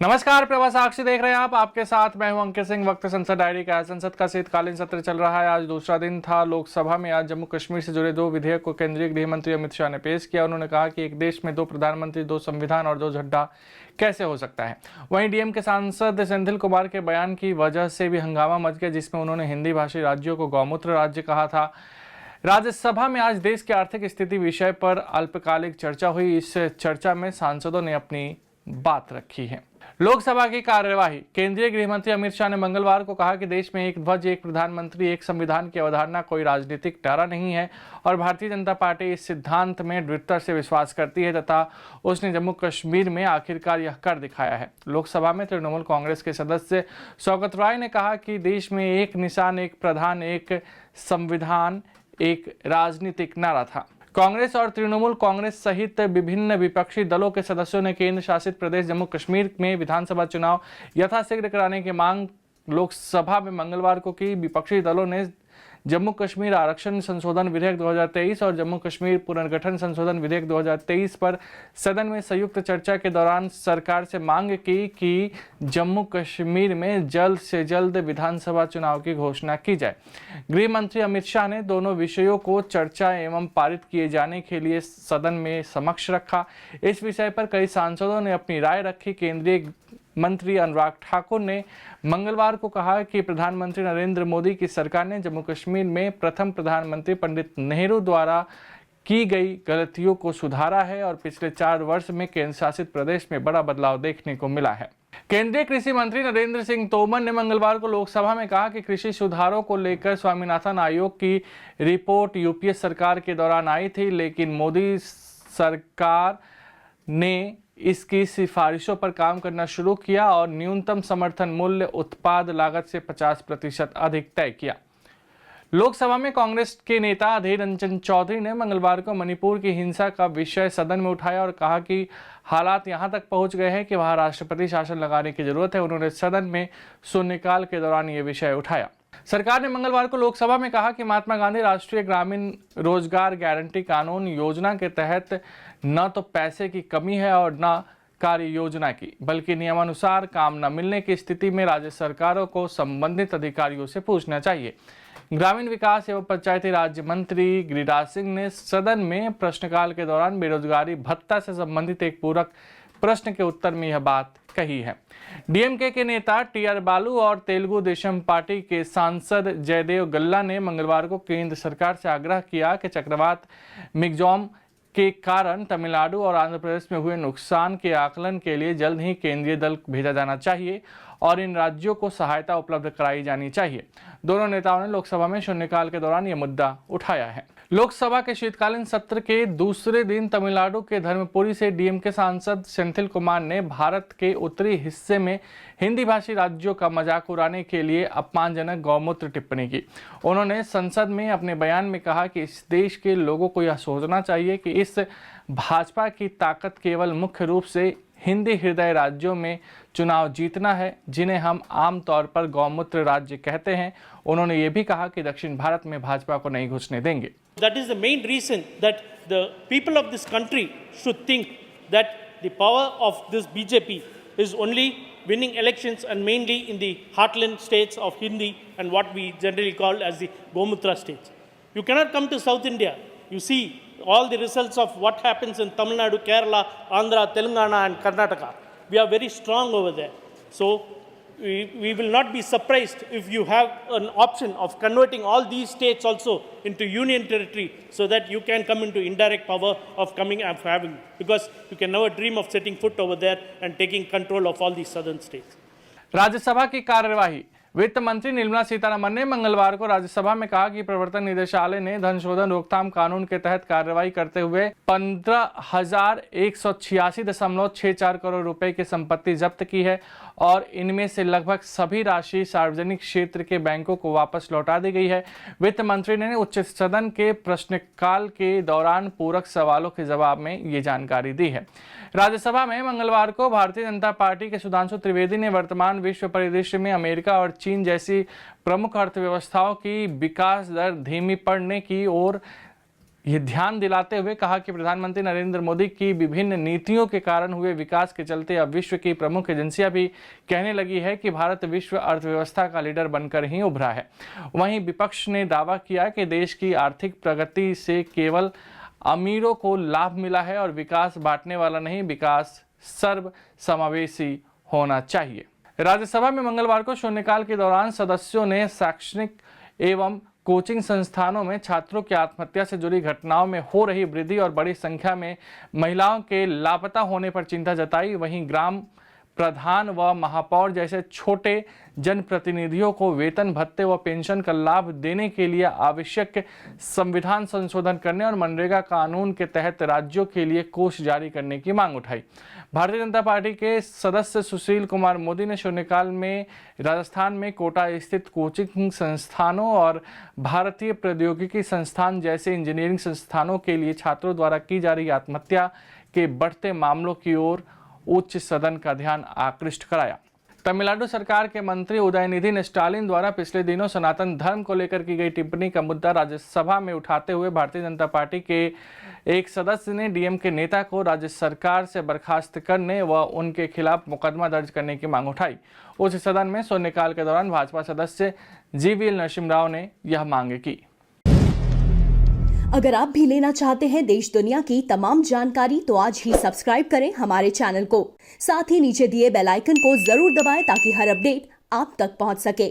नमस्कार, प्रवास साक्षी देख रहे हैं आप। आपके साथ मैं हूं अंकित सिंह। वक्त संसद डायरी का। संसद का शीतकालीन सत्र चल रहा है। आज दूसरा दिन था। लोकसभा में आज जम्मू कश्मीर से जुड़े दो विधेयक को केंद्रीय गृह मंत्री अमित शाह ने पेश किया। उन्होंने कहा कि एक देश में दो प्रधानमंत्री, दो संविधान और दो झंडा कैसे हो सकता है। वहीं डीएम के सांसद सेंथिल कुमार के बयान की वजह से भी हंगामा मच गया, जिसमें उन्होंने हिंदी भाषी राज्यों को गौमूत्र राज्य कहा था। राज्यसभा में आज देश की आर्थिक स्थिति विषय पर अल्पकालिक चर्चा हुई। इस चर्चा में सांसदों ने अपनी बात रखी है। लोकसभा की कार्यवाही। केंद्रीय गृह मंत्री अमित शाह ने मंगलवार को कहा कि देश में एक ध्वज, एक प्रधानमंत्री, एक संविधान की अवधारणा कोई राजनीतिक नारा नहीं है और भारतीय जनता पार्टी इस सिद्धांत में दृढ़ता से विश्वास करती है तथा उसने जम्मू कश्मीर में आखिरकार यह कर दिखाया है। लोकसभा में तृणमूल कांग्रेस के सदस्य शौकत राय ने कहा कि देश में एक निशान, एक प्रधान, एक संविधान, एक राजनीतिक नारा था। कांग्रेस और तृणमूल कांग्रेस सहित विभिन्न विपक्षी दलों के सदस्यों ने केंद्र शासित प्रदेश जम्मू कश्मीर में विधानसभा चुनाव यथाशीघ्र कराने की मांग लोकसभा में मंगलवार को की। विपक्षी दलों ने जम्मू कश्मीर आरक्षण संशोधन विधेयक 2023 और जम्मू कश्मीर पुनर्गठन संशोधन विधेयक 2023 पर सदन में संयुक्त चर्चा के दौरान सरकार से मांग की कि जम्मू कश्मीर में जल्द से जल्द विधानसभा चुनाव की घोषणा की जाए। गृह मंत्री अमित शाह ने दोनों विषयों को चर्चा एवं पारित किए जाने के लिए सदन में समक्ष रखा। इस विषय पर कई सांसदों ने अपनी राय रखी। केंद्रीय मंत्री अनुराग ठाकुर ने मंगलवार को कहा कि प्रधानमंत्री नरेंद्र मोदी की सरकार ने जम्मू कश्मीर में प्रथम प्रधानमंत्री पंडित नेहरू द्वारा की गई गलतियों को सुधारा है और पिछले 4 वर्ष में केंद्र शासित प्रदेश में बड़ा बदलाव देखने को मिला है। केंद्रीय कृषि मंत्री नरेंद्र सिंह तोमर ने मंगलवार को लोकसभा में कहा कि कृषि सुधारों को लेकर स्वामीनाथन आयोग की रिपोर्ट यूपीए सरकार के दौरान आई थी, लेकिन मोदी सरकार ने इसकी सिफारिशों पर काम करना शुरू किया और न्यूनतम समर्थन मूल्य उत्पाद लागत से 50% अधिक तय किया। लोकसभा में कांग्रेस के नेता अधीर रंजन चौधरी ने मंगलवार को मणिपुर की हिंसा का विषय सदन में उठाया और कहा कि हालात यहां तक पहुंच गए हैं कि वहां राष्ट्रपति शासन लगाने की जरूरत है। उन्होंने सदन में शून्यकाल के दौरान ये विषय उठाया। सरकार ने मंगलवार को लोकसभा में कहा कि महात्मा गांधी राष्ट्रीय ग्रामीण रोजगार गारंटी कानून योजना के तहत न तो पैसे की कमी है और न कार्य योजना की, बल्कि नियमानुसार काम न मिलने की स्थिति में राज्य सरकारों को संबंधित अधिकारियों से पूछना चाहिए। ग्रामीण विकास एवं पंचायती राज मंत्री गिरिराज सिंह ने सदन में प्रश्नकाल के दौरान बेरोजगारी भत्ता से संबंधित एक पूरक प्रश्न के उत्तर में यह बात कही है। डीएमके के नेता टीआर बालू और तेलुगु देशम पार्टी के सांसद जयदेव गल्ला ने मंगलवार को केंद्र सरकार से आग्रह किया कि चक्रवात मिग्जॉम के कारण तमिलनाडु और आंध्र प्रदेश में हुए नुकसान के आकलन के लिए जल्द ही केंद्रीय दल भेजा जाना चाहिए और इन राज्यों को सहायता उपलब्ध कराई जानी चाहिए। दोनों नेताओं ने लोकसभा में शून्यकाल के दौरान यह मुद्दा उठाया है। लोकसभा के शीतकालीन सत्र के दूसरे दिन तमिलनाडु के धर्मपुरी से डीएमके सांसद सेंथिल कुमार ने भारत के उत्तरी हिस्से में हिंदी भाषी राज्यों का मजाक उड़ाने के लिए अपमानजनक गौमूत्र टिप्पणी की। उन्होंने संसद में अपने बयान में कहा कि इस देश के लोगों को यह सोचना चाहिए कि इस भाजपा की ताकत केवल मुख्य रूप से हिंदी हृदय राज्यों में चुनाव जीतना है, जिन्हें हम आमतौर पर गौमूत्र राज्य कहते हैं। उन्होंने ये भी कहा कि दक्षिण भारत में भाजपा को नहीं घुसने देंगे। That is the main reason that the people of this country should think that the power of this BJP is only winning elections and mainly in the heartland states of Hindi and what we generally call as the Gomutra states. You cannot come to South India. You see all the results of what happens in Tamil Nadu, Kerala, Andhra, Telangana and Karnataka. We are very strong over there. So we will not be surprised if you have an option of converting all these states also into union territory so that you can come into indirect power of coming and having, because you can never dream of setting foot over there and taking control of all these southern states. Rajya Sabha की कार्यवाही। वित्त मंत्री निर्मला सीतारमण ने मंगलवार को राज्यसभा में कहा कि प्रवर्तन निदेशालय ने धन शोधन रोकथाम कानून के तहत कार्रवाई करते हुए 15,186.64 करोड़ रुपए की संपत्ति जब्त की है और इनमें से लगभग सभी राशि सार्वजनिक क्षेत्र के बैंकों को वापस लौटा दी गई है। वित्त मंत्री ने उच्च सदन के प्रश्नकाल के दौरान पूरक सवालों के जवाब में ये जानकारी दी है। राज्यसभा में मंगलवार को भारतीय जनता पार्टी के सुधांशु त्रिवेदी ने वर्तमान विश्व परिदृश्य में अमेरिका और चीन जैसी प्रमुख अर्थव्यवस्थाओं की विकास दर धीमी पड़ने की ओर ये ध्यान दिलाते हुए कहा कि प्रधानमंत्री नरेंद्र मोदी की विभिन्न नीतियों के कारण हुए विकास के चलते अब विश्व की प्रमुख एजेंसियां भी कहने लगी है कि भारत विश्व अर्थव्यवस्था का लीडर बनकर ही उभरा है। वहीं विपक्ष ने दावा किया कि देश की आर्थिक प्रगति से केवल अमीरों को लाभ मिला है और विकास बांटने वाला नहीं, विकास सर्व समावेशी होना चाहिए। राज्यसभा में मंगलवार को शून्यकाल के दौरान सदस्यों ने शैक्षणिक एवं कोचिंग संस्थानों में छात्रों की आत्महत्या से जुड़ी घटनाओं में हो रही वृद्धि और बड़ी संख्या में महिलाओं के लापता होने पर चिंता जताई। वहीं ग्राम प्रधान व महापौर जैसे छोटे जनप्रतिनिधियों को वेतन भत्ते व पेंशन का लाभ देने के लिए आवश्यक संविधान संशोधन करने और मनरेगा कानून के तहत राज्यों के लिए कोष जारी करने की मांग उठाई। भारतीय जनता पार्टी के सदस्य सुशील कुमार मोदी ने शून्यकाल में राजस्थान में कोटा स्थित कोचिंग संस्थानों और भारतीय प्रौद्योगिकी संस्थान जैसे इंजीनियरिंग संस्थानों के लिए छात्रों द्वारा की जा रही आत्महत्या के बढ़ते मामलों की ओर उच्च सदन का ध्यान आकृष्ट कराया। तमिलनाडु सरकार के मंत्री उदयनिधि स्टालिन द्वारा पिछले दिनों सनातन धर्म को लेकर की गई टिप्पणी का मुद्दा राज्यसभा में उठाते हुए भारतीय जनता पार्टी के एक सदस्य ने डीएम के नेता को राज्य सरकार से बर्खास्त करने व उनके खिलाफ मुकदमा दर्ज करने की मांग उठाई। उच्च सदन में शून्यकाल के दौरान भाजपा सदस्य जीवीएल नरसिम्हा ने यह मांग की। अगर आप भी लेना चाहते हैं देश दुनिया की तमाम जानकारी तो आज ही सब्सक्राइब करें हमारे चैनल को। साथ ही नीचे दिए बेल आइकन को जरूर दबाएं ताकि हर अपडेट आप तक पहुंच सके।